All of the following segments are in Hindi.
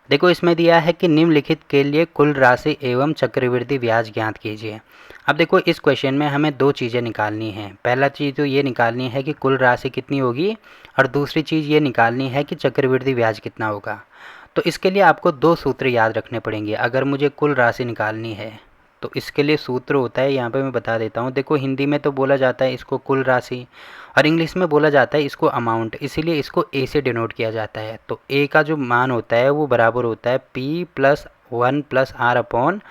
देखो इसमें दिया है कि निम्नलिखित के लिए कुल राशि एवं चक्रवृद्धि ब्याज ज्ञात कीजिए। अब देखो इस क्वेश्चन में हमें दो चीज़ें निकालनी है। पहला चीज़ तो ये निकालनी है कि कुल राशि कितनी होगी, और दूसरी चीज़ ये निकालनी है कि चक्रवृद्धि ब्याज कितना होगा। तो इसके लिए आपको दो सूत्र याद रखने पड़ेंगे अगर मुझे कुल राशि निकालनी है। तो इसके लिए सूत्र होता है, यहाँ पे मैं बता देता हूँ। देखो हिंदी में तो बोला जाता है इसको कुल राशि, और इंग्लिश में बोला जाता है इसको अमाउंट, इसीलिए इसको ए से डिनोट किया जाता है। तो ए का जो मान होता है वो बराबर होता है P plus 1 plus R upon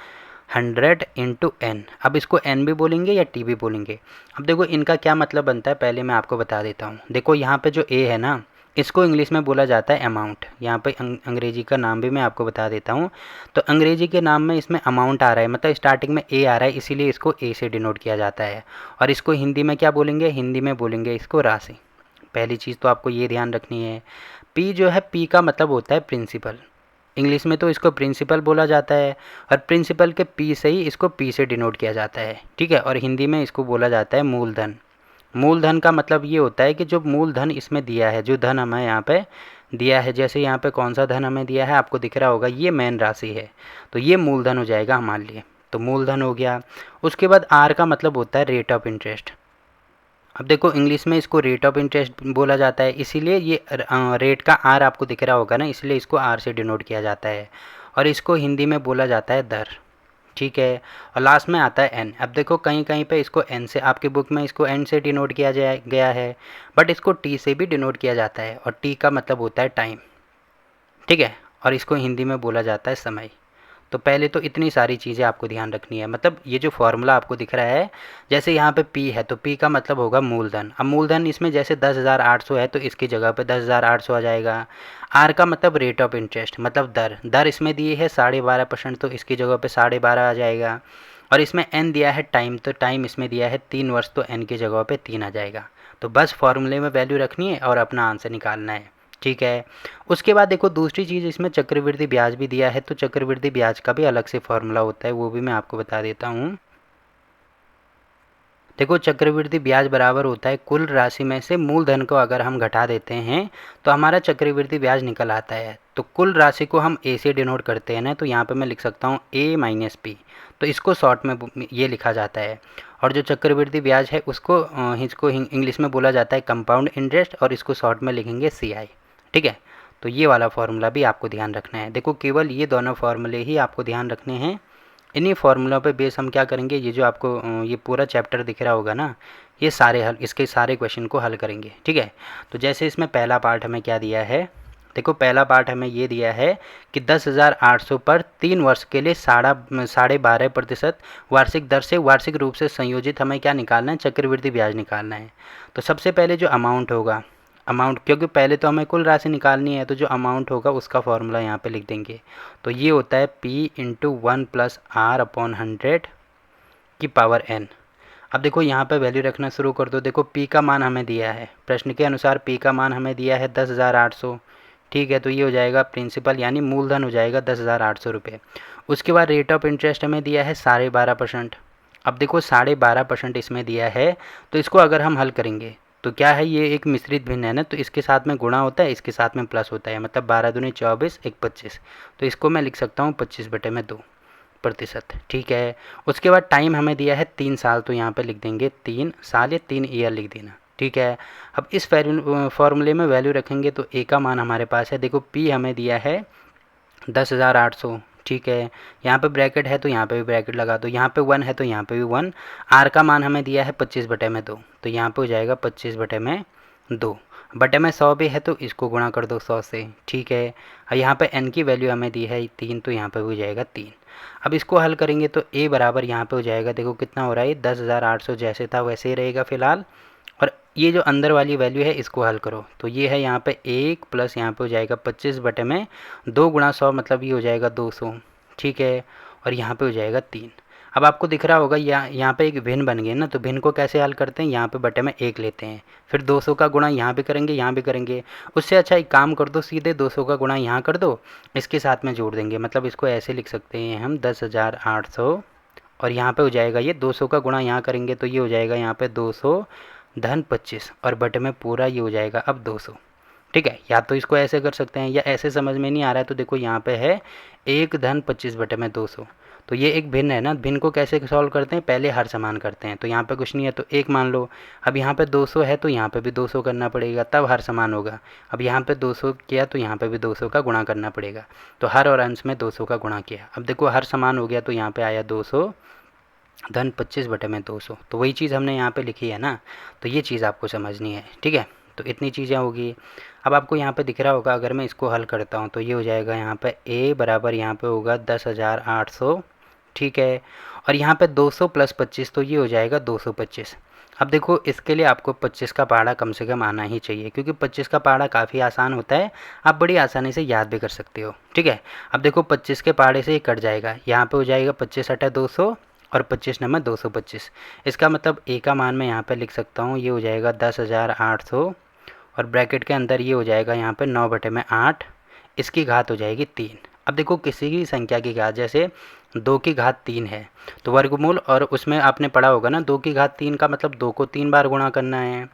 100 into N. अब इसको एन भी बोलेंगे या टी भी बोलेंगे। अब देखो इनका क्या मतलब बनता है पहले मैं आपको बता देता हूँ। देखो यहाँ पे जो ए है ना, इसको इंग्लिश में बोला जाता है अमाउंट। यहाँ पे अंग्रेजी का नाम भी मैं आपको बता देता हूँ। तो अंग्रेजी के नाम में इसमें अमाउंट आ रहा है, मतलब स्टार्टिंग में ए आ रहा है, इसीलिए इसको ए से डिनोट किया जाता है। और इसको हिंदी में क्या बोलेंगे, हिंदी में बोलेंगे इसको राशि। पहली चीज़ तो आपको ये ध्यान रखनी है। पी जो है, पी का मतलब होता है प्रिंसिपल। इंग्लिश में तो इसको प्रिंसिपल बोला जाता है, और प्रिंसिपल के पी से ही इसको पी से डिनोट किया जाता है, ठीक है। और हिंदी में इसको बोला जाता है मूलधन। मूलधन का मतलब ये होता है कि जो मूलधन इसमें दिया है, जो धन हमें यहाँ पे दिया है, जैसे यहाँ पे कौन सा धन हमें दिया है आपको दिख रहा होगा, ये मेन राशि है, तो ये मूलधन हो जाएगा हमारे लिए। तो मूलधन हो गया। उसके बाद आर का मतलब होता है रेट ऑफ इंटरेस्ट। अब देखो इंग्लिश में इसको रेट ऑफ इंटरेस्ट बोला जाता है, इसीलिए ये रेट का आर आपको दिख रहा होगा ना, इसलिए इसको आर से डिनोट किया जाता है। और इसको हिंदी में बोला जाता है दर, ठीक है। और लास्ट में आता है एन। अब देखो कहीं कहीं पे इसको एन से, आपकी बुक में इसको एन से डिनोट किया गया है, बट इसको टी से भी डिनोट किया जाता है, और टी का मतलब होता है टाइम, ठीक है। और इसको हिंदी में बोला जाता है समय। तो पहले तो इतनी सारी चीज़ें आपको ध्यान रखनी है। मतलब ये जो फॉर्मूला आपको दिख रहा है, जैसे यहाँ पे P है तो P का मतलब होगा मूलधन। अब मूलधन इसमें जैसे 10,800 है तो इसकी जगह पे 10,800 आ जाएगा। R का मतलब रेट ऑफ इंटरेस्ट, मतलब दर। दर इसमें दी है 12.5%, तो इसकी जगह पे 12.5 आ जाएगा। और इसमें N दिया है टाइम, तो टाइम इसमें दिया है 3 वर्ष, तो N की जगह पे 3 आ जाएगा। तो बस फॉर्मूले में वैल्यू रखनी है और अपना आंसर निकालना है, ठीक है। उसके बाद देखो दूसरी चीज़, इसमें चक्रवृद्धि ब्याज भी दिया है, तो चक्रवृद्धि ब्याज का भी अलग से फॉर्मूला होता है, वो भी मैं आपको बता देता हूँ। देखो चक्रवृद्धि ब्याज बराबर होता है कुल राशि में से मूलधन को अगर हम घटा देते हैं तो हमारा चक्रवृद्धि ब्याज निकल आता है। तो कुल राशि को हम ए से डिनोट करते हैं ना, तो यहाँ पे मैं लिख सकता हूँ ए माइनस पी, तो इसको शॉर्ट में ये लिखा जाता है। और जो चक्रवृद्धि ब्याज है इसको इंग्लिश में बोला जाता है कंपाउंड इंटरेस्ट, और इसको शॉर्ट में लिखेंगे सी आई, ठीक है। तो ये वाला फॉर्मूला भी आपको ध्यान रखना है। देखो केवल ये दोनों फार्मूले ही आपको ध्यान रखने हैं। इन्हीं फार्मूलों पे बेस हम क्या करेंगे, ये जो आपको ये पूरा चैप्टर दिख रहा होगा ना, ये सारे हल, इसके सारे क्वेश्चन को हल करेंगे, ठीक है। तो जैसे इसमें पहला पार्ट हमें क्या दिया है, देखो पहला पार्ट हमें ये दिया है कि 10,800 पर 3 वर्ष के लिए 12.5% वार्षिक दर से वार्षिक रूप से संयोजित हमें क्या निकालना है, चक्रवृद्धि ब्याज निकालना है। तो सबसे पहले जो अमाउंट होगा, अमाउंट, क्योंकि पहले तो हमें कुल राशि निकालनी है, तो जो अमाउंट होगा उसका फॉर्मूला यहाँ पे लिख देंगे। तो ये होता है P into 1 plus R upon 100 की पावर n। अब देखो यहाँ पे वैल्यू रखना शुरू कर दो। देखो P का मान हमें दिया है, प्रश्न के अनुसार P का मान हमें दिया है 10,800, ठीक है। तो ये हो जाएगा प्रिंसिपल यानी मूलधन हो जाएगा 10,800 रुपये। उसके बाद रेट ऑफ इंटरेस्ट हमें दिया है 12.5%। अब देखो 12.5% इसमें दिया है, तो इसको अगर हम हल करेंगे तो क्या है, ये एक मिश्रित भिन्न है ना, तो इसके साथ में गुणा होता है, इसके साथ में प्लस होता है, मतलब 12 दूनी 24 एक 25। तो इसको मैं लिख सकता हूँ 25/2%, ठीक है। उसके बाद टाइम हमें दिया है 3 साल, तो यहाँ पे लिख देंगे 3 साल या 3 ईयर लिख देना, ठीक है। अब इस फॉर्मूले में वैल्यू रखेंगे तो ए का मान हमारे पास है, देखो पी हमें दिया है 10,800, ठीक है। यहाँ पे ब्रैकेट है तो यहाँ पे भी ब्रैकेट लगा दो, यहाँ पे 1 है तो यहाँ पे भी 1। आर का मान हमें दिया है 25/2, तो यहाँ पे हो जाएगा 25/2। बटे में 100 भी है तो इसको गुणा कर दो 100 से, ठीक है। और यहाँ पे n की वैल्यू हमें दी है 3, तो यहाँ पे हो जाएगा 3। अब इसको हल करेंगे तो a बराबर यहाँ पे हो जाएगा, देखो कितना हो रहा है, 10,800 जैसे था वैसे ही रहेगा फिलहाल। और ये जो अंदर वाली वैल्यू है इसको हल करो, तो ये है यहाँ पे 1 प्लस यहाँ पे हो जाएगा 25/2 गुणा 100, मतलब ये हो जाएगा 200, ठीक है। और यहाँ पे हो जाएगा 3। अब आपको दिख रहा होगा यहाँ पे एक भिन्न बन गया ना, तो भिन्न को कैसे हल करते हैं, यहाँ पे बटे में 1 लेते हैं, फिर 200 का गुणा यहाँ भी करेंगे, यहाँ भी करेंगे। उससे अच्छा एक काम कर दो, सीधे 200 का गुणा यहाँ कर दो, इसके साथ में जोड़ देंगे, मतलब इसको ऐसे लिख सकते हैं हम 10,800, और यहाँ पे हो जाएगा ये 200 का गुणा यहाँ करेंगे तो ये हो जाएगा यहाँ पे 200 धन 25, और बटे में पूरा ये हो जाएगा अब 200, ठीक है, या तो इसको ऐसे कर सकते हैं, या ऐसे समझ में नहीं आ रहा है तो देखो यहाँ पे है 1 धन 25/200, तो ये एक भिन्न है ना। भिन्न को कैसे सॉल्व करते हैं, पहले हर समान करते हैं। तो यहाँ पे कुछ नहीं है तो 1 मान लो। अब यहाँ पे 200 है तो यहाँ पे भी 200 करना पड़ेगा, तब हर समान होगा। अब यहाँ पे 200 किया तो यहाँ पे भी 200 का गुणा करना पड़ेगा। तो हर और अंश में 200 का गुणा किया। अब देखो हर समान हो गया तो यहाँ पे आया 200 धन 25/200, तो वही चीज़ हमने यहाँ पे लिखी है ना। तो ये चीज़ आपको समझनी है, ठीक है। तो इतनी चीज़ें होगी। अब आपको यहाँ पे दिख रहा होगा, अगर मैं इसको हल करता हूँ तो ये हो जाएगा यहाँ पे a बराबर यहाँ पे होगा 10,800, ठीक है। और यहाँ पे 200 प्लस 25 तो ये हो जाएगा 225। अब देखो इसके लिए आपको 25 का पहाड़ा कम से कम आना ही चाहिए, क्योंकि 25 का पहाड़ा काफ़ी आसान होता है, आप बड़ी आसानी से याद भी कर सकते हो, ठीक है। अब देखो 25 के पहाड़े से ये कट जाएगा, यहाँ पे हो जाएगा 25 अट्ठा 200 और 25 नंबर 225। इसका मतलब a का मान मैं यहाँ पे लिख सकता हूँ, ये हो जाएगा 10,800 और ब्रैकेट के अंदर ये हो जाएगा यहाँ पे 9/8, इसकी घात हो जाएगी 3। अब देखो किसी की संख्या की घात, जैसे 2 की घात 3 है तो वर्गमूल, और उसमें आपने पढ़ा होगा ना 2 की घात 3 का मतलब 2 को 3 बार गुणा करना है।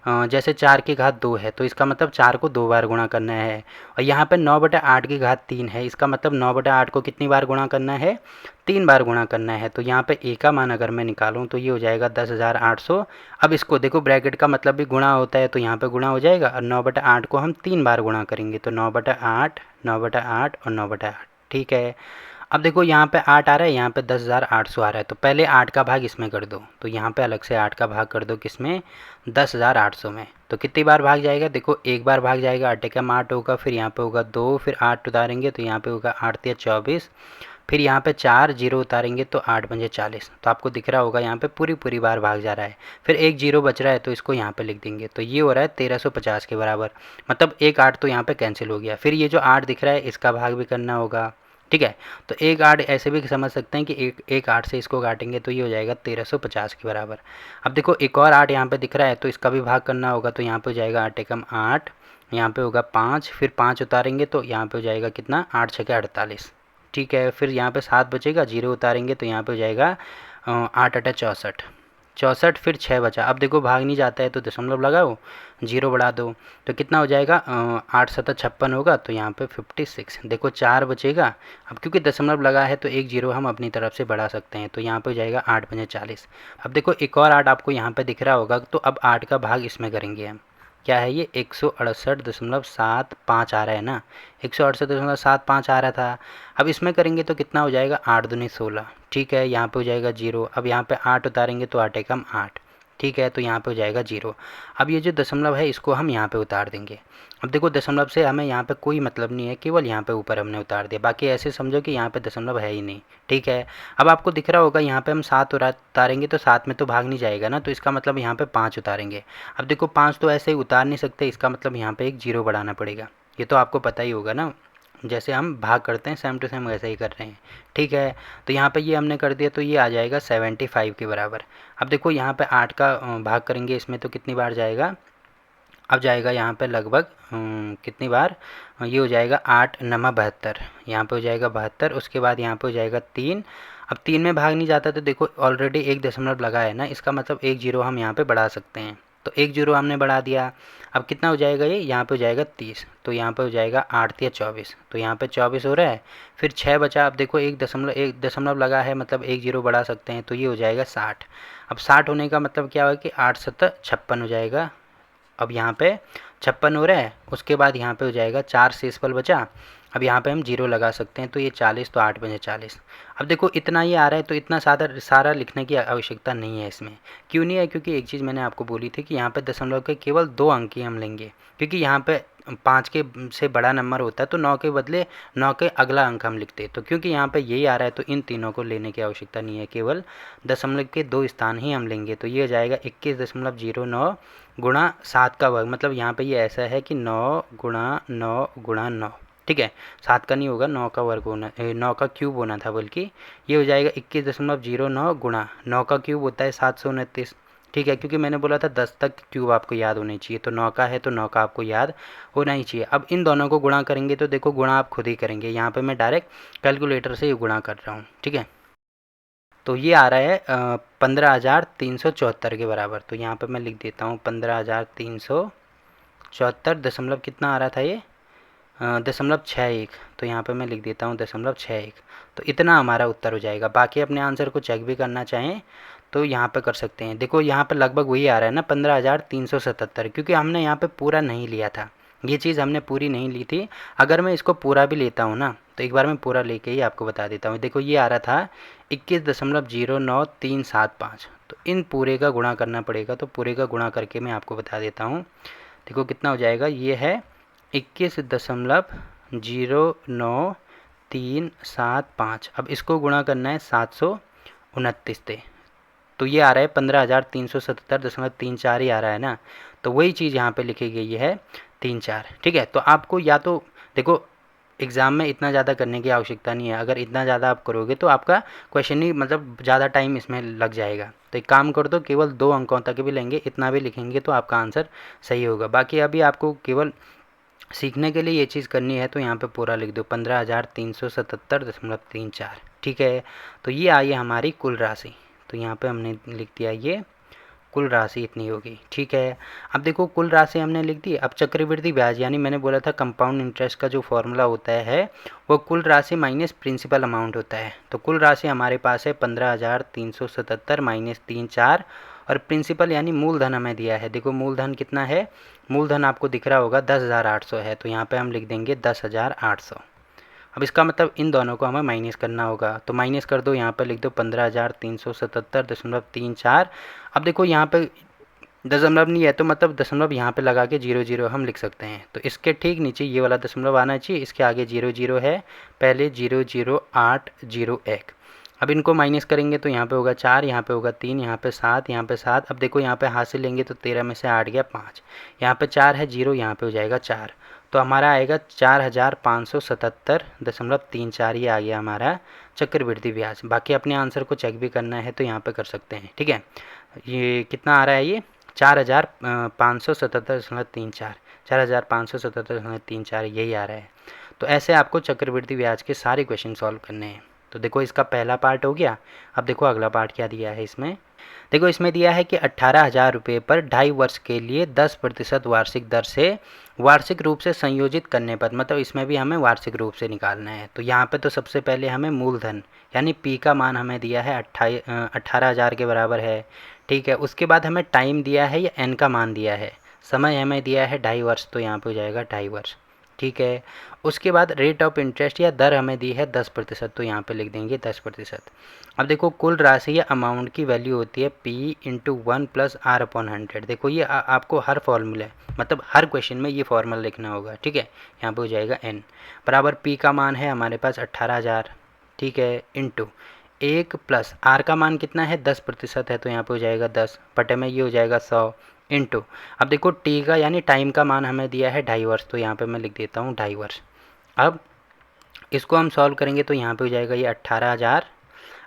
जैसे 4 की घात 2 है तो इसका मतलब 4 को 2 बार गुणा करना है। और यहाँ पे 9/8 की घात 3 है, इसका मतलब 9/8 को कितनी बार गुणा करना है, 3 बार गुणा करना है। तो यहाँ पे a का मान अगर मैं निकालूँ तो ये हो जाएगा 10,800। अब इसको देखो ब्रैकेट का मतलब भी गुणा होता है तो यहाँ पे गुणा हो जाएगा, और 9/8 को हम 3 बार गुणा करेंगे तो 9/8, 9/8 और 9/8, ठीक है। अब देखो यहाँ पे 8 आ रहा है, यहाँ पे 10,800 आ रहा है, तो पहले 8 का भाग इसमें कर दो। तो यहाँ पे अलग से 8 का भाग कर दो, किसमें, 10,800 में। तो कितनी बार भाग जाएगा, देखो एक बार भाग जाएगा, 8 एकम 8 होगा, फिर यहाँ पे होगा 2, फिर 8 उतारेंगे तो यहाँ पे होगा 8 तिया 24, फिर यहाँ पे 4 जीरो उतारेंगे तो 8 पंजे 40। तो आपको दिख रहा होगा यहाँ पे पूरी पूरी बार भाग जा रहा है, फिर एक जीरो बच रहा है तो इसको यहाँ पे लिख देंगे। तो ये हो रहा है 1350 के बराबर, मतलब एक 8 तो यहाँ पे कैंसिल हो गया। फिर ये जो 8 दिख रहा है इसका भाग भी करना होगा, ठीक है। तो एक 8 ऐसे भी समझ सकते हैं कि एक 8 से इसको काटेंगे तो ये हो जाएगा 1350 के बराबर। अब देखो एक और 8 यहाँ पे दिख रहा है तो इसका भी भाग करना होगा, तो यहाँ पे हो जाएगा 8 एकम 8, यहाँ पे होगा 5, फिर 5 उतारेंगे तो यहाँ पे हो जाएगा कितना, 8 छके 48, ठीक है। फिर यहाँ पे 7 बचेगा, जीरो उतारेंगे तो यहाँ पे हो जाएगा 8 अट्ठा 64, 64, फिर 6 बचा। अब देखो भाग नहीं जाता है तो दशमलव लगाओ, जीरो बढ़ा दो, तो कितना हो जाएगा, 8 सत्ता 56 होगा, तो यहाँ पे 56। देखो 4 बचेगा, अब क्योंकि दशमलव लगा है तो एक जीरो हम अपनी तरफ से बढ़ा सकते हैं, तो यहाँ पे हो जाएगा 8 पंजे 40। अब देखो एक और 8 आपको यहाँ पे दिख रहा होगा, तो अब 8 का भाग इसमें करेंगे हम। क्या है ये, 168.75 आ रहा है ना, 168.75 आ रहा था। अब इसमें करेंगे तो कितना हो जाएगा, 8 दूनी 16, ठीक है। यहाँ पे हो जाएगा जीरो, अब यहाँ पे 8 उतारेंगे तो 8 एकम 8, ठीक है। तो यहाँ पे हो जाएगा जीरो। अब ये जो दशमलव है इसको हम यहाँ पे उतार देंगे। अब देखो दशमलव से हमें यहाँ पे कोई मतलब नहीं है, केवल यहाँ पे ऊपर हमने उतार दिया, बाकी ऐसे समझो कि यहाँ पे दशमलव है ही नहीं, ठीक है। अब आपको दिख रहा होगा यहाँ पे हम 7 उतारेंगे तो 7 में तो भाग नहीं जाएगा ना, तो इसका मतलब यहाँ पे 5 उतारेंगे। अब देखो 5 तो ऐसे ही उतार नहीं सकते, इसका मतलब यहाँ पे एक जीरो बढ़ाना पड़ेगा, ये तो आपको पता ही होगा ना, जैसे हम भाग करते हैं सेम टू सेम वैसे ही कर रहे हैं, ठीक है। तो यहाँ पे ये हमने कर दिया तो ये आ जाएगा 75 के बराबर। अब देखो यहाँ पे 8 का भाग करेंगे इसमें तो कितनी बार जाएगा, अब जाएगा यहाँ पे लगभग कितनी बार, ये हो जाएगा 8 नमा 72, यहाँ पे हो जाएगा 72, उसके बाद यहाँ पे हो जाएगा 3। अब 3 में भाग नहीं जाता तो देखो ऑलरेडी एक दशमलव लगा है ना, इसका मतलब एक जीरो हम यहाँ पे बढ़ा सकते हैं, तो एक जीरो हमने बढ़ा दिया। अब कितना हो जाएगा ये, यहाँ पे हो जाएगा 30, तो यहाँ पे हो जाएगा 8 तिया 24, तो यहाँ पे 24 हो रहा है, फिर 6 बचा। अब देखो एक दशमलव लगा है, मतलब एक जीरो बढ़ा सकते हैं, तो ये हो जाएगा 60। अब 60 होने का मतलब क्या हुआ कि 8 सत्ता 56 हो जाएगा। अब यहाँ पे 56 हो रहा है, उसके बाद यहाँ पे हो जाएगा 4 शेष पल बचा। अब यहाँ पे हम जीरो लगा सकते हैं तो ये 40, तो 8 पंजे 40। अब देखो इतना ये आ रहा है तो इतना सारा लिखने की आवश्यकता नहीं है इसमें। क्यों नहीं है, क्योंकि एक चीज़ मैंने आपको बोली थी कि यहाँ पे दशमलव के केवल 2 अंक ही हम लेंगे, क्योंकि यहाँ पे 5 के से बड़ा नंबर होता है तो 9 के बदले 9 के अगला अंक हम लिखते, तो क्योंकि यहाँ पे यही आ रहा है तो इन तीनों को लेने की आवश्यकता नहीं है, केवल दशमलव के 2 स्थान ही हम लेंगे। तो ये हो जाएगा 21.09 गुणा 7 का वर्ग, मतलब यहाँ पे ये ऐसा है कि 9 गुणा 9 गुणा 9, ठीक है। 7 का नहीं होगा, 9 का वर्ग होना, 9 का क्यूब होना था बल्कि। ये हो जाएगा 21.09 गुणा 9 का क्यूब होता है 729, ठीक है। क्योंकि मैंने बोला था 10 तक क्यूब आपको याद होने चाहिए, तो 9 का है तो 9 का आपको याद होना ही चाहिए। अब इन दोनों को गुणा करेंगे तो देखो गुणा आप खुद ही करेंगे, यहाँ पे मैं डायरेक्ट कैलकुलेटर से ये गुणा कर रहा हूँ, ठीक है। तो ये आ रहा है 15,374 के बराबर, तो यहाँ पे मैं लिख देता हूँ 15,374, 74 दशमलव कितना आ रहा था ये 0.61, तो यहाँ पे मैं लिख देता हूँ 0.61। तो इतना हमारा उत्तर हो जाएगा। बाकी अपने आंसर को चेक भी करना चाहें तो यहाँ पे कर सकते हैं। देखो यहाँ पे लगभग वही आ रहा है ना 15,377, क्योंकि हमने यहाँ पे पूरा नहीं लिया था, ये चीज़ हमने पूरी नहीं ली थी। अगर मैं इसको पूरा भी लेता हूँ ना, तो एक बार मैं पूरा लेके ही आपको बता देता हूँ। देखो ये आ रहा था 21.09375, तो इन पूरे का गुणा करना पड़ेगा, तो पूरे का गुणा करके मैं आपको बता देता हूँ। देखो कितना हो जाएगा, ये है 21.09375। अब इसको गुणा करना है 729 से, तो ये आ रहा है 15,377.34 ही आ रहा है ना। तो वही चीज़ यहाँ पे लिखी गई है 3-4। ठीक है, तो आपको या तो देखो एग्ज़ाम में इतना ज़्यादा करने की आवश्यकता नहीं है। अगर इतना ज़्यादा आप करोगे तो आपका क्वेश्चन ही मतलब ज़्यादा टाइम इसमें लग जाएगा। तो एक काम कर दो, केवल 2 अंकों तक भी लेंगे, इतना भी लिखेंगे तो आपका आंसर सही होगा। बाकी अभी आपको केवल सीखने के लिए ये चीज़ करनी है, तो यहाँ पे पूरा लिख दो 15,377.34। ठीक है, तो ये आई है हमारी कुल राशि। तो यहाँ पे हमने लिख दिया ये कुल राशि इतनी होगी। ठीक है, अब देखो कुल राशि हमने लिख दी। अब चक्रवृद्धि ब्याज, यानी मैंने बोला था कंपाउंड इंटरेस्ट का जो फॉर्मूला होता है वो कुल राशि माइनस प्रिंसिपल अमाउंट होता है। तो कुल राशि हमारे पास है 15,377 माइनस 3-4, और प्रिंसिपल यानी मूलधन हमें दिया है। देखो मूलधन कितना है, मूलधन आपको दिख रहा होगा 10,800 है, तो यहाँ पे हम लिख देंगे 10,800। अब इसका मतलब इन दोनों को हमें माइनस करना होगा, तो माइनस कर दो, यहाँ पे लिख दो 15,377.34। अब देखो यहाँ पे दशमलव नहीं है, तो मतलब दशमलव यहाँ पे लगा के 00 हम लिख सकते हैं। तो इसके ठीक नीचे ये वाला दशमलव आना चाहिए, इसके आगे 00 है, पहले 00801। अब इनको माइनस करेंगे तो यहाँ पे होगा 4, यहाँ पे होगा 3, यहाँ पे 7, यहाँ पे 7। अब देखो यहाँ पे हाथ से लेंगे तो 13 में से 8 गया 5, यहाँ पे 4 है, 0 यहाँ पे हो जाएगा 4, तो हमारा आएगा 4,577.34। ये आ गया हमारा चक्रवृद्धि ब्याज। बाकी अपने आंसर को चेक भी करना है तो यहाँ पे कर सकते हैं। ठीक है, ये कितना आ रहा है, ये 4,577.34, 4,577.34 यही आ रहा है। तो ऐसे आपको चक्रवृद्धि ब्याज के सारे क्वेश्चन सॉल्व करने हैं। तो देखो इसका पहला पार्ट हो गया। अब देखो अगला पार्ट क्या दिया है इसमें। देखो इसमें दिया है कि 18,000 रुपये पर 2.5 वर्ष के लिए 10% वार्षिक दर से वार्षिक रूप से संयोजित करने पर, मतलब इसमें भी हमें वार्षिक रूप से निकालना है। तो यहाँ पे तो सबसे पहले हमें मूलधन यानी पी का मान हमें दिया है 18,000 के बराबर है। ठीक है, उसके बाद हमें टाइम दिया है या एन का मान दिया है, समय हमें दिया है 2.5 वर्ष, तो यहाँ पे हो जाएगा 2.5 वर्ष। ठीक है, उसके बाद रेट ऑफ इंटरेस्ट या दर हमें दी है 10%, तो यहाँ पे लिख देंगे 10%। अब देखो कुल राशि या अमाउंट की वैल्यू होती है P इंटू 1 प्लस R/100। देखो ये आपको हर फॉर्मूला मतलब हर क्वेश्चन में ये फॉर्मूला लिखना होगा। ठीक है, यहाँ पे हो जाएगा N बराबर P का मान है हमारे पास 18,000। ठीक है, इंटू 1 प्लस R का मान कितना है 10% है, तो यहाँ पे हो जाएगा 10 बटे में ये हो जाएगा 100 इंटू। अब देखो टी का यानी टाइम का मान हमें दिया है 2.5 वर्ष, तो यहाँ पे मैं लिख देता हूँ 2.5 वर्ष। अब इसको हम सॉल्व करेंगे तो यहाँ पे हो जाएगा ये 18,000।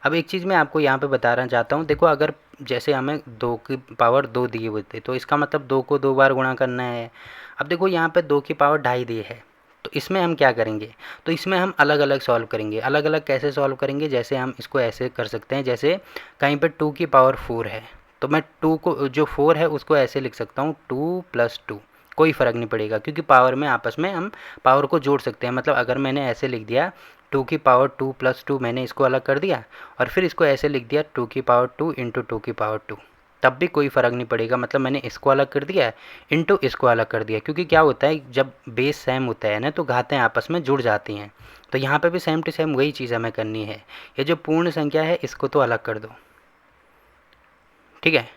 अब एक चीज़ मैं आपको यहाँ पे बताना चाहता हूँ। देखो अगर जैसे हमें 2 की पावर 2 दिए हुए थे, तो इसका मतलब 2 को 2 बार गुणा करना है। अब देखो यहाँ पे 2 की पावर 2.5 दी है, तो इसमें हम क्या करेंगे, तो इसमें हम अलग अलग सॉल्व करेंगे। अलग अलग कैसे सॉल्व करेंगे, जैसे हम इसको ऐसे कर सकते हैं, जैसे कहीं पे 2 की पावर 4 है, तो मैं 2 को जो 4 है उसको ऐसे लिख सकता हूँ 2 + 2, कोई फ़र्क नहीं पड़ेगा, क्योंकि पावर में आपस में हम पावर को जोड़ सकते हैं। मतलब अगर मैंने ऐसे लिख दिया 2 की पावर 2 + 2, मैंने इसको अलग कर दिया, और फिर इसको ऐसे लिख दिया 2 की पावर 2 इंटू 2 की पावर 2, तब भी कोई फ़र्क नहीं पड़ेगा। मतलब मैंने इसको अलग कर दिया इंटू इसको अलग कर दिया, क्योंकि क्या होता है जब बेस सेम होता है ना, तो घातें आपस में जुड़ जाती हैं। तो यहाँ पे भी सेम टू सेम वही चीज़ हमें करनी है। ये जो पूर्ण संख्या है इसको तो अलग कर दो। ठीक है,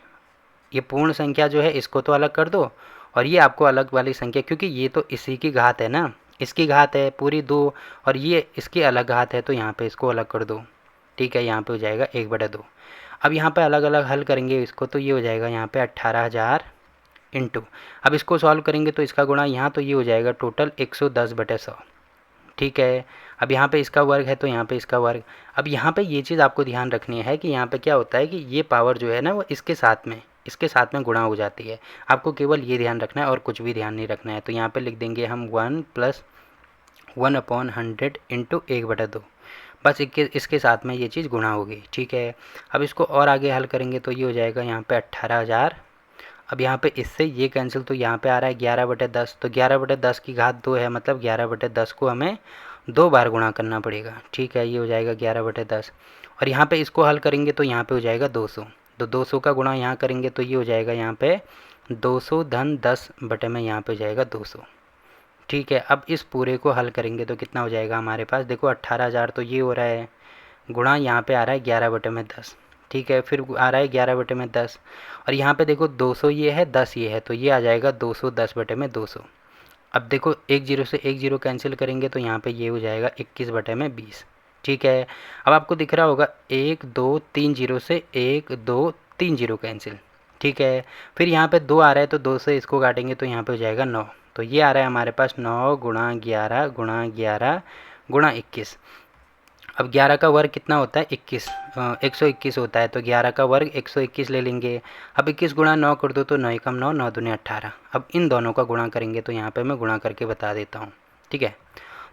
ये पूर्ण संख्या जो है इसको तो अलग कर दो, और ये आपको अलग वाली संख्या, क्योंकि ये तो इसी की घात है ना, इसकी घात है पूरी 2, और ये इसकी अलग घात है, तो यहाँ पे इसको अलग कर दो। ठीक है, यहाँ पे हो जाएगा 1/2। अब यहाँ पे अलग अलग हल करेंगे इसको, तो ये हो जाएगा यहाँ पे 18,000 इंटू, अब इसको सॉल्व करेंगे तो इसका गुणा यहाँ, तो ये हो जाएगा टोटल 110/100। ठीक है, अब यहाँ पे इसका वर्ग है तो यहाँ पे इसका वर्ग। अब यहाँ पे ये चीज़ आपको ध्यान रखनी है कि यहाँ पे क्या होता है कि ये पावर जो है ना वो इसके साथ में गुणा हो जाती है। आपको केवल ये ध्यान रखना है और कुछ भी ध्यान नहीं रखना है। तो यहाँ पे लिख देंगे हम 1 + 1/100 इंटू 1/2, बस इसके साथ में ये चीज़ गुणा होगी। ठीक है, अब इसको और आगे हल करेंगे तो ये हो जाएगा यहाँ पे 18,000। अब यहाँ पे इससे ये कैंसिल, तो यहाँ पे आ रहा है 11/10, तो 11/10 की घात 2 है, मतलब 11/10 को हमें 2 बार गुणा करना पड़ेगा। ठीक है, ये हो जाएगा 11/10। और यहाँ पे इसको हल करेंगे तो यहाँ पे हो जाएगा 200, तो 200 का गुणा यहाँ करेंगे तो ये हो जाएगा यहाँ पे 200 धन 10 बटे में यहाँ पे हो जाएगा 200। ठीक है, अब इस पूरे को हल करेंगे तो कितना हो जाएगा हमारे पास, देखो 18,000 तो ये हो रहा है, गुणा यहाँ पे आ रहा है 11/10। ठीक है, फिर आ रहा है 11/10, और यहाँ पे देखो 200 ये है, 10 ये है, तो ये आ जाएगा 210/200। अब देखो एक जीरो से एक जीरो कैंसिल करेंगे तो यहाँ पे ये हो जाएगा 21/20। ठीक है, अब आपको दिख रहा होगा 1 2 3 जीरो से 1 2 3 जीरो कैंसिल। ठीक है, फिर यहाँ पे 2 आ रहा है तो 2 से इसको काटेंगे तो यहाँ पे हो जाएगा 9, तो ये आ रहा है हमारे पास 9 गुणा 11 गुणा 11 गुणा 21। अब 11 का वर्ग कितना होता है, 121 होता है, तो 11 का वर्ग 121 ले लेंगे। अब 21 गुणा 9 कर दो तो 9 एकम 9, 9 दूनी 18। अब इन दोनों का गुणा करेंगे तो यहाँ पे मैं गुणा करके बता देता हूँ। ठीक है,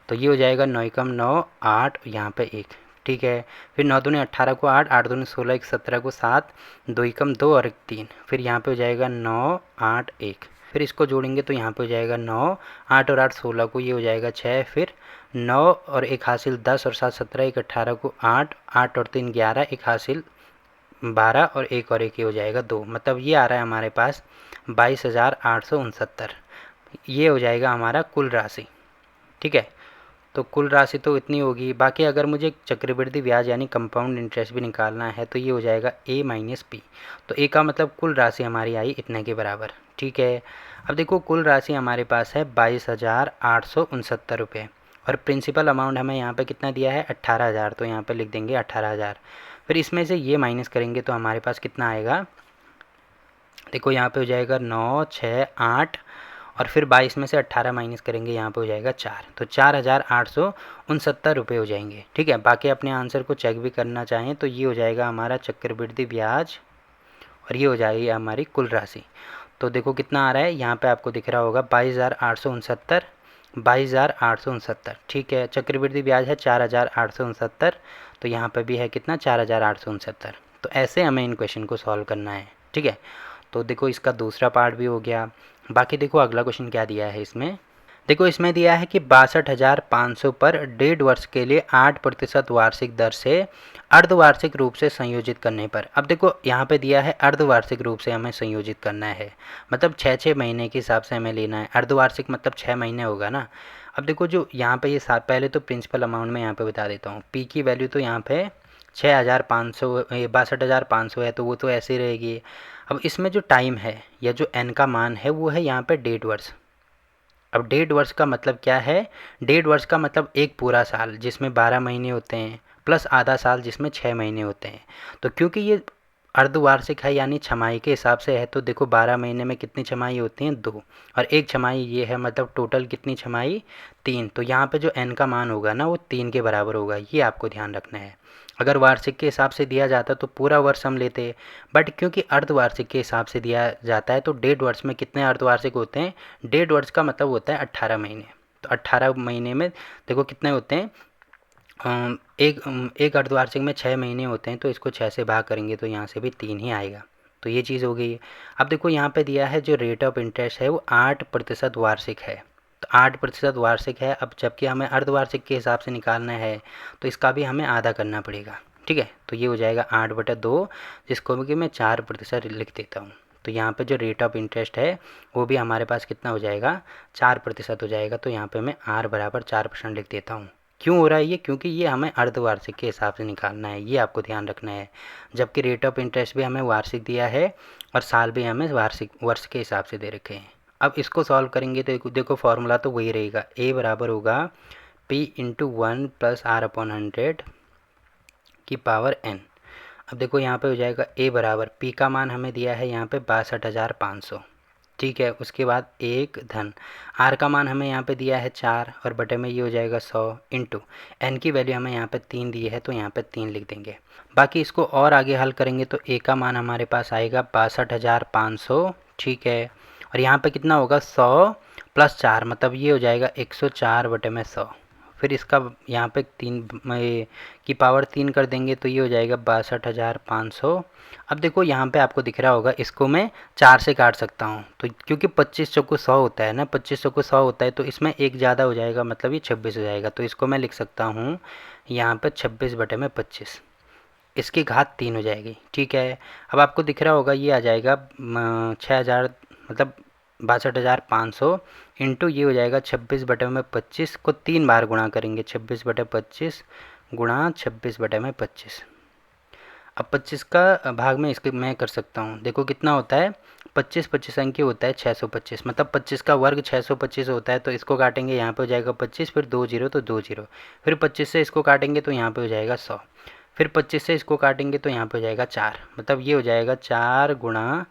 तो ये हो जाएगा 9 एकम 9, 8, यहाँ पे 1। ठीक है, फिर 9 दूनी 18 को 8, 8 दूनी 16, 1 17 को 7, 2 एकम 2 और 1 3। फिर यहाँ पे हो जाएगा 9 8 1, फिर इसको जोड़ेंगे तो यहाँ पे हो जाएगा 9, 8 और 8 16 को ये हो जाएगा 6, फिर 9 और 1 हासिल 10 और 7 17, 1 18 को 8, 8 और 3 11, 1 हासिल 12 और 1 और 1 ये हो जाएगा 2, मतलब ये आ रहा है हमारे पास 22,869। ये हो जाएगा हमारा कुल राशि। ठीक है, तो कुल राशि तो इतनी होगी। बाकी अगर मुझे चक्रवृद्धि ब्याज यानी कंपाउंड इंटरेस्ट भी निकालना है तो ये हो जाएगा a माइनस पी, तो a का मतलब कुल राशि हमारी आई इतने के बराबर। ठीक है, अब देखो कुल राशि हमारे पास है 22,869 रुपये, और प्रिंसिपल अमाउंट हमें यहाँ पे कितना दिया है 18,000, तो यहाँ पे लिख देंगे 18,000। फिर इसमें से ये माइनस करेंगे तो हमारे पास कितना आएगा, देखो यहाँ पे हो जाएगा 9 6 8, और फिर 22 में से 18 माइनस करेंगे, यहाँ पे हो जाएगा 4, तो 4,869 रुपये हो जाएंगे। ठीक है, बाकी अपने आंसर को चेक भी करना चाहें तो ये हो जाएगा हमारा चक्रवृद्धि ब्याज, और ये हो जाएगी हमारी कुल राशि। तो देखो कितना आ रहा है, यहाँ पे आपको दिख रहा होगा 22,869, 22,869। ठीक है, चक्रवृद्धि ब्याज है 4,869, तो यहाँ पे भी है कितना 4,869। तो ऐसे हमें इन क्वेश्चन को सॉल्व करना है। ठीक है, तो देखो इसका दूसरा पार्ट भी हो गया। बाकी देखो अगला क्वेश्चन क्या दिया है इसमें, देखो इसमें दिया है कि 62,500 पर 1.5 वर्ष के लिए 8% वार्षिक दर से अर्धवार्षिक रूप से संयोजित करने पर। अब देखो यहाँ पे दिया है अर्धवार्षिक रूप से हमें संयोजित करना है, मतलब 6 महीने के हिसाब से हमें लेना है। अर्धवार्षिक मतलब 6 महीने होगा ना। अब देखो जो यहाँ पे ये सात, पहले तो प्रिंसिपल अमाउंट में यहाँ पे बता देता हूँ। पी की वैल्यू तो यहाँ पे 6,500 62,500 है, तो वो तो ऐसे ही रहेगी। अब इसमें जो टाइम है या जो एन का मान है वो है यहाँ पे 1.5 वर्ष। अब 1.5 वर्ष का मतलब क्या है, 1.5 वर्ष का मतलब एक पूरा साल जिसमें 12 महीने होते हैं प्लस आधा साल जिसमें 6 महीने होते हैं। तो क्योंकि ये अर्धवार्षिक है यानी छमाही के हिसाब से है, तो देखो 12 महीने में कितनी छमाही होती हैं 2, और एक छमाही ये है, मतलब टोटल कितनी छमाही 3। तो यहाँ पे जो n का मान होगा ना वो 3 के बराबर होगा, ये आपको ध्यान रखना है। अगर वार्षिक के हिसाब से दिया जाता तो पूरा वर्ष हम लेते, बट क्योंकि अर्धवार्षिक के हिसाब से दिया जाता है तो 1.5 वर्ष में कितने अर्धवार्षिक होते हैं, 1.5 वर्ष का मतलब होता है 18 महीने। तो 18 महीने में देखो कितने होते हैं, एक अर्धवार्षिक में 6 महीने होते हैं, तो इसको 6 से भाग करेंगे तो यहाँ से भी 3 ही आएगा। तो ये चीज़ हो गई। अब देखो यहाँ पे दिया है जो रेट ऑफ इंटरेस्ट है वो 8% वार्षिक है, तो 8% वार्षिक है। अब जबकि हमें अर्धवार्षिक के हिसाब से निकालना है तो इसका भी हमें आधा करना पड़ेगा। ठीक है, तो ये हो जाएगा 8/2, जिसको भी मैं 4% लिख देता हूँ। तो यहाँ पे जो रेट ऑफ इंटरेस्ट है वो भी हमारे पास कितना हो जाएगा 4% हो जाएगा। तो यहाँ पे मैं r बराबर 4% लिख देता हूँ। क्यों हो रहा है ये, क्योंकि ये हमें अर्धवार्षिक के हिसाब से निकालना है, ये आपको ध्यान रखना है। जबकि रेट ऑफ इंटरेस्ट भी हमें वार्षिक दिया है और साल भी हमें वार्षिक वर्ष के हिसाब से दे रखे हैं। अब इसको सॉल्व करेंगे तो देखो फॉर्मूला तो वही रहेगा, a बराबर होगा p इंटू 1 प्लस r/100 की पावर n। अब देखो यहाँ पे हो जाएगा a बराबर p का मान हमें दिया है यहाँ पे 62,500। ठीक है, उसके बाद एक धन r का मान हमें यहाँ पे दिया है 4 और बटे में ये हो जाएगा 100 इंटू n की वैल्यू हमें यहाँ पे 3 दी है, तो यहाँ पे 3 लिख देंगे। बाकी इसको और आगे हल करेंगे तो a का मान हमारे पास आएगा 62,500। ठीक है, और यहाँ पे कितना होगा 100 प्लस 4, मतलब ये हो जाएगा 104/100। फिर इसका यहाँ पे 3 की पावर 3 कर देंगे तो ये हो जाएगा 62,500। अब देखो यहाँ पे आपको दिख रहा होगा, इसको मैं 4 से काट सकता हूँ, तो क्योंकि 25 चौको 100 होता है ना, 25 चौको 100 होता है, तो इसमें एक ज़्यादा हो जाएगा, मतलब ये 26 हो जाएगा। तो इसको मैं लिख सकता हूँ यहाँ पे 26/25, इसकी घात 3 हो जाएगी। ठीक है, अब आपको दिख रहा होगा ये आ जाएगा 6,000, मतलब 62,500 इंटू ये हो जाएगा 26/25 को 3 बार गुणा करेंगे, 26/25 गुणा 26/25। अब 25 का भाग में इसके मैं कर सकता हूँ, देखो कितना होता है, 25 25 अंक होता है 625, मतलब 25 का वर्ग 625 होता है। तो इसको काटेंगे, यहाँ पे हो जाएगा 25, फिर 2 जीरो तो 2 जीरो, फिर 25 से इसको काटेंगे तो यहाँ पे हो जाएगा 100, फिर 25 से इसको काटेंगे तो यहाँ पे हो जाएगा 4, मतलब ये हो जाएगा 4 गुणा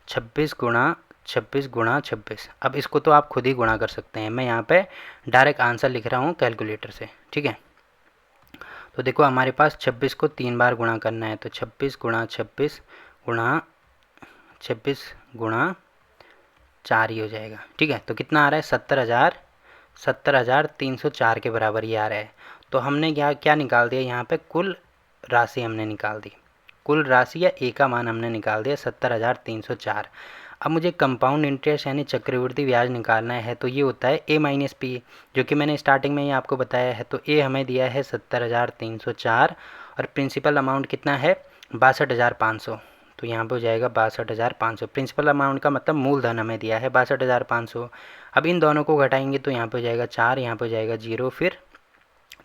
26 गुणा 26 गुणा 26। अब इसको तो आप खुद ही गुणा कर सकते हैं, मैं यहाँ पे डायरेक्ट आंसर लिख रहा हूँ कैलकुलेटर से। ठीक है, तो देखो हमारे पास 26 को 3 बार गुणा करना है, तो 26 गुणा 26 गुणा 26 गुणा 4 ही हो जाएगा। ठीक है, तो कितना आ रहा है, 70,304 के बराबर ये आ रहा है। तो हमने क्या क्या निकाल दिया, यहाँ पे कुल राशि हमने निकाल दी, कुल राशि या ए का मान हमने निकाल दिया 70,304। अब मुझे कंपाउंड इंटरेस्ट यानी चक्रवृद्धि ब्याज निकालना है, तो ये होता है ए माइनस पी, जो कि मैंने स्टार्टिंग में ही आपको बताया है। तो ए हमें दिया है 70,304 और प्रिंसिपल अमाउंट कितना है 62,500, तो यहाँ पे हो जाएगा 62,500। प्रिंसिपल अमाउंट का मतलब मूलधन हमें दिया है 62,500। अब इन दोनों को घटाएंगे तो यहाँ पे हो जाएगा 4, यहाँ पे हो जाएगा 0, फिर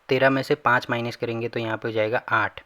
13 में से 5 माइनस करेंगे तो यहाँ पे हो जाएगा 8,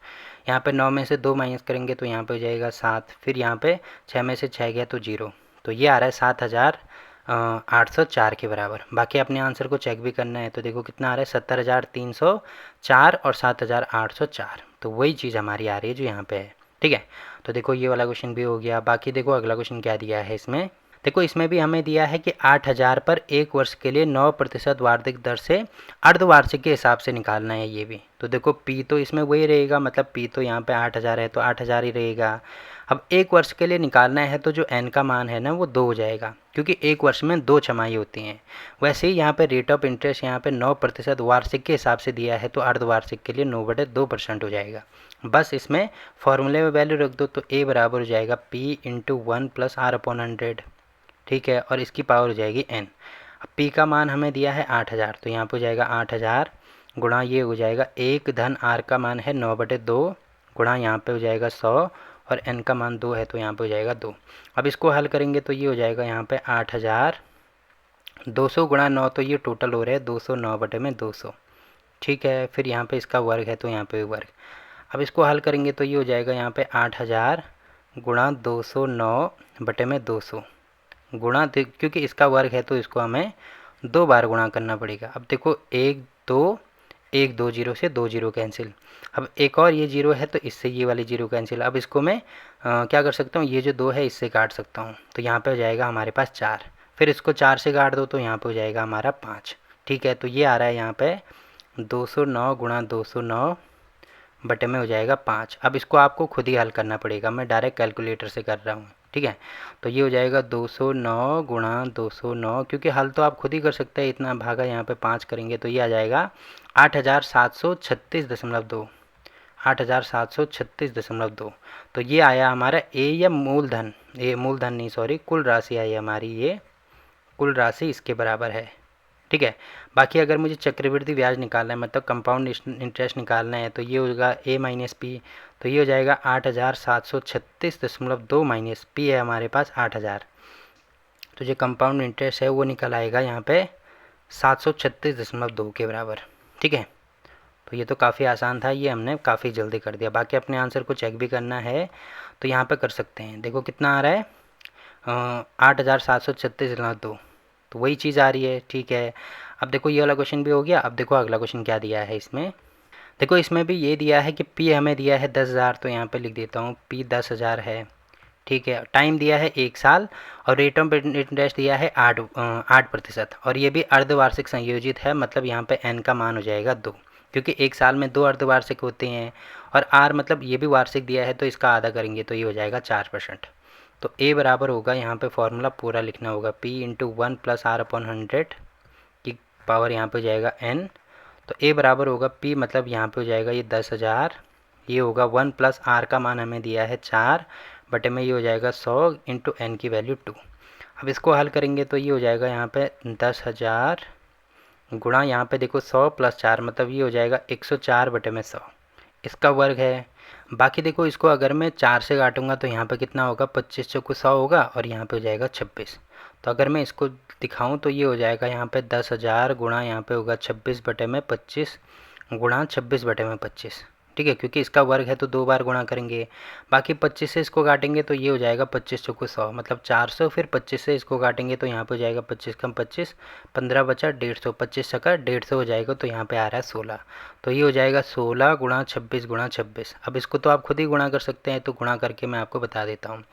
यहाँ पे 9 में से 2 माइनस करेंगे तो यहाँ पे हो जाएगा 7, फिर यहाँ पे 6 में से 6 गया तो 0। तो ये आ रहा है 7,804 के बराबर। बाकी अपने आंसर को चेक भी करना है, तो देखो कितना आ रहा है 70,304 और 7,804, तो वही चीज़ हमारी आ रही है जो यहाँ पे है। ठीक है, तो देखो ये वाला क्वेश्चन भी हो गया। बाकी देखो अगला क्वेश्चन क्या दिया है इसमें, देखो इसमें भी हमें दिया है कि 8,000 पर 1 वर्ष के लिए 9% वार्षिक दर से अर्धवार्षिक के हिसाब से निकालना है ये भी। तो देखो पी तो इसमें वही रहेगा, मतलब पी तो यहाँ पे 8,000 है तो 8,000 ही रहेगा। अब 1 वर्ष के लिए निकालना है तो जो एन का मान है ना वो 2 हो जाएगा, क्योंकि 1 वर्ष में 2 छमाही होती हैं। वैसे ही यहाँ पे रेट ऑफ इंटरेस्ट यहाँ पे 9% वार्षिक के हिसाब से दिया है, तो अर्धवार्षिक के लिए 9/2% हो जाएगा। बस इसमें फॉर्मूले में वैल्यू रख दो, तो ए बराबर हो जाएगा पी इंटू 1 प्लस R/100। ठीक है, और इसकी पावर हो जाएगी n। अब p का मान हमें दिया है 8,000, तो यहाँ पे हो जाएगा 8,000 गुणा ये हो जाएगा 1 धन r का मान है 9/2 गुणा यहाँ पे हो जाएगा 100 और n का मान 2 है तो यहाँ पे हो जाएगा 2। अब इसको हल करेंगे तो ये हो जाएगा यहाँ पे 8,200 गुणा 9, तो ये टोटल हो रहा है 209/200। ठीक है, फिर यहाँ पे इसका वर्ग है तो यहाँ पे वर्ग। अब इसको हल करेंगे तो ये हो जाएगा यहाँ पे 8,000 गुणा 209/200 गुणा, क्योंकि इसका वर्ग है तो इसको हमें 2 बार गुणा करना पड़ेगा। अब देखो 1 2 जीरो से 2 जीरो कैंसिल, अब एक और ये जीरो है तो इससे ये वाली जीरो कैंसिल। अब इसको मैं क्या कर सकता हूँ, ये जो 2 है इससे काट सकता हूँ, तो यहाँ पे हो जाएगा हमारे पास 4, फिर इसको 4 से काट दो तो यहाँ पे हो जाएगा हमारा 5। ठीक है, तो ये आ रहा है यहाँ पे 209 गुणा 209 बटे में हो जाएगा 5। अब इसको आपको खुद ही हल करना पड़ेगा, मैं डायरेक्ट कैलकुलेटर से कर रहा हूँ। ठीक है, तो ये हो जाएगा 209 गुणा 209, क्योंकि हल तो आप खुद ही कर सकते हैं, इतना भागा यहाँ पे 5 करेंगे तो ये आ जाएगा 8,736.2, 8,736.2। तो ये आया हमारा ए या मूलधन, ये मूलधन नहीं सॉरी, कुल राशि आई हमारी, ये कुल राशि इसके बराबर है। ठीक है, बाकी अगर मुझे चक्रवृद्धि ब्याज निकालना है, मतलब कंपाउंड इंटरेस्ट निकालना है, तो ये होगा ए माइनस पी, तो ये हो जाएगा 8,736.2 माइनस पी है हमारे पास 8,000, तो जो कंपाउंड इंटरेस्ट है वो निकल आएगा यहाँ पे 736.2 के बराबर। ठीक है, तो ये तो काफ़ी आसान था, ये हमने काफ़ी जल्दी कर दिया। बाकी अपने आंसर को चेक भी करना है तो यहाँ पे कर सकते हैं। देखो कितना आ रहा है 8,736.2, तो वही चीज़ आ रही है। ठीक है, अब देखो ये वाला क्वेश्चन भी हो गया। अब देखो अगला क्वेश्चन क्या दिया है इसमें, देखो इसमें भी ये दिया है कि पी हमें दिया है 10,000, तो यहाँ पे लिख देता हूँ पी 10,000 है। ठीक है, टाइम दिया है 1 साल और रेट ऑफ इंटरेस्ट दिया है 8%, और ये भी अर्धवार्षिक संयोजित है, मतलब यहाँ पे एन का मान हो जाएगा 2, क्योंकि 1 साल में 2 अर्धवार्षिक होते हैं, और आर मतलब ये भी वार्षिक दिया है तो इसका आधा करेंगे तो ये हो जाएगा 4%। तो ए बराबर होगा, यहाँ पे फॉर्मूला पूरा लिखना होगा, पी इंटू 1 प्लस R/100 की पावर यहाँ पे हो जाएगा n, तो ए बराबर होगा पी, मतलब यहाँ पे हो जाएगा ये 10,000, ये होगा 1 प्लस आर का मान हमें दिया है 4 बटे में, ये हो जाएगा 100 इंटू एन की वैल्यू 2। अब इसको हल करेंगे तो ये हो जाएगा यहाँ पे 10,000 गुणा यहाँ पे देखो 100 प्लस 4, मतलब ये हो जाएगा 104 बटे में 100, इसका वर्ग है। बाकी देखो इसको अगर मैं 4 से काटूंगा तो यहाँ पे कितना होगा, 25 चौको 100 होगा और यहाँ पे हो जाएगा 26। तो अगर मैं इसको दिखाऊं तो ये हो जाएगा यहाँ पे 10,000 गुणा यहाँ पे होगा 26 बटे में 25 गुणा 26 बटे में 25, ठीक है, क्योंकि इसका वर्ग है तो 2 बार गुणा करेंगे। बाकी 25 से इसको काटेंगे तो ये हो जाएगा 25 चौको 100, मतलब 400, फिर 25 से इसको काटेंगे तो यहाँ पे हो जाएगा 25 कम 25, 15 बचा 150, 25 छक्का 150 हो जाएगा, तो यहाँ पे आ रहा है 16। तो ये हो जाएगा 16 गुणा 26 गुणा 26। अब इसको तो आप खुद ही गुणा कर सकते हैं, तो गुणा करके मैं आपको बता देता हूँ।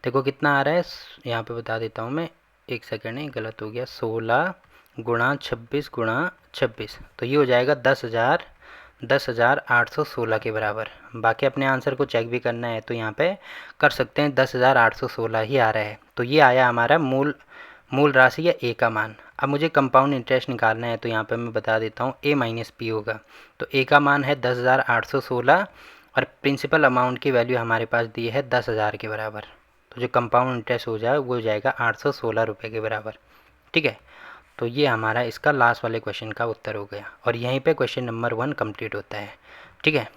देखो कितना आ रहा है, यहाँ पे बता देता हूँ मैं, एक सेकेंड है, गलत हो गया, 16 गुणा 26 गुणा 26, तो ये हो जाएगा 10,816 के बराबर। बाकी अपने आंसर को चेक भी करना है तो यहाँ पे कर सकते हैं, 10,816 ही आ रहा है। तो ये आया हमारा मूल राशि या ए का मान। अब मुझे कंपाउंड इंटरेस्ट निकालना है तो यहाँ पे मैं बता देता हूँ ए माइनस पी होगा। तो ए का मान है 10,816 और प्रिंसिपल अमाउंट की वैल्यू हमारे पास दी है 10,000 के बराबर। तो जो कंपाउंड इंटरेस्ट हो जाए वो हो जाएगा 816 रुपये के बराबर, ठीक है। तो ये हमारा इसका लास्ट वाले क्वेश्चन का उत्तर हो गया और यहीं पे क्वेश्चन नंबर 1 कंप्लीट होता है, ठीक है।